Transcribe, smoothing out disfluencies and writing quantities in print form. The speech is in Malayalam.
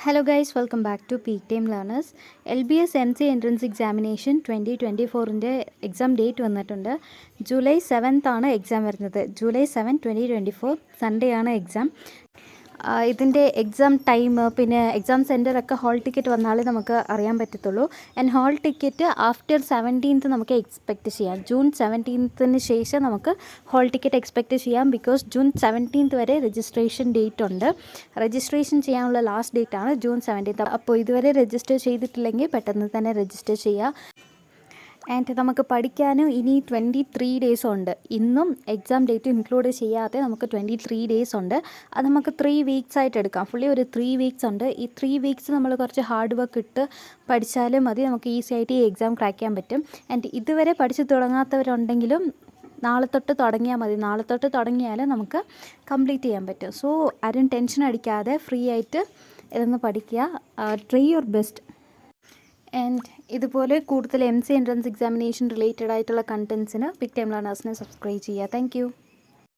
Hello guys, welcome back to Peak Time Learners. LBS MC Entrance Examination 2024 exam date വന്നിട്ടുണ്ട്. ജൂലൈ 7th ആണ് എക്സാം വരുന്നത്. ജൂലൈ 7, 2024 സൺഡേ ആണ് എക്സാം. ഇതിൻ്റെ എക്സാം ടൈം പിന്നെ എക്സാം സെൻറ്ററൊക്കെ ഹോൾ ടിക്കറ്റ് വന്നാലേ നമുക്ക് അറിയാൻ പറ്റത്തുള്ളൂ. And hall ticket after 17th നമുക്ക് എക്സ്പെക്റ്റ് ചെയ്യാം. ജൂൺ 17th ശേഷം നമുക്ക് ഹോൾ ടിക്കറ്റ് എക്സ്പെക്റ്റ് ചെയ്യാം. ബിക്കോസ് ജൂൺ 17th വരെ രജിസ്ട്രേഷൻ ഡേറ്റ് ഉണ്ട്. രജിസ്ട്രേഷൻ ചെയ്യാനുള്ള ലാസ്റ്റ് ഡേറ്റ് ആണ് ജൂൺ 17th. അപ്പോൾ ഇതുവരെ രജിസ്റ്റർ ചെയ്തിട്ടില്ലെങ്കിൽ പെട്ടെന്ന് തന്നെ രജിസ്റ്റർ ചെയ്യുക. ആൻഡ് നമുക്ക് പഠിക്കാനും ഇനി 23 ഡേയ്സ് ഉണ്ട്. ഇന്നും എക്സാം ഡേറ്റ് ഇൻക്ലൂഡ് ചെയ്യാതെ നമുക്ക് 23 ഡേയ്സ് ഉണ്ട്. അത് നമുക്ക് 3 വീക്സ് ആയിട്ട് എടുക്കാം. ഫുള്ളി ഒരു 3 വീക്സ് ഉണ്ട്. ഈ 3 വീക്സ് നമ്മൾ കുറച്ച് ഹാർഡ് വർക്ക് ഇട്ട് പഠിച്ചാലും മതി, നമുക്ക് ഈസി ആയിട്ട് ഈ എക്സാം ക്രാക്ക് ചെയ്യാൻ പറ്റും. ആൻഡ് ഇതുവരെ പഠിച്ച് തുടങ്ങാത്തവരുണ്ടെങ്കിലും നാളെ തൊട്ട് തുടങ്ങിയാൽ മതി. നാളെ തൊട്ട് തുടങ്ങിയാൽ നമുക്ക് കംപ്ലീറ്റ് ചെയ്യാൻ പറ്റും. സോ ആരും ടെൻഷൻ അടിക്കാതെ ഫ്രീ ആയിട്ട് ഇതൊന്ന് പഠിക്കുക. Try your best. ആൻഡ് ഇതുപോലെ കൂടുതൽ MC എൻട്രൻസ് എക്സാമിനേഷൻ റിലേറ്റഡ് ആയിട്ടുള്ള കണ്ടൻസിന് പിക് ടൈം ലേണേഴ്സിനെ സബ്സ്ക്രൈബ് ചെയ്യുക. Thank you.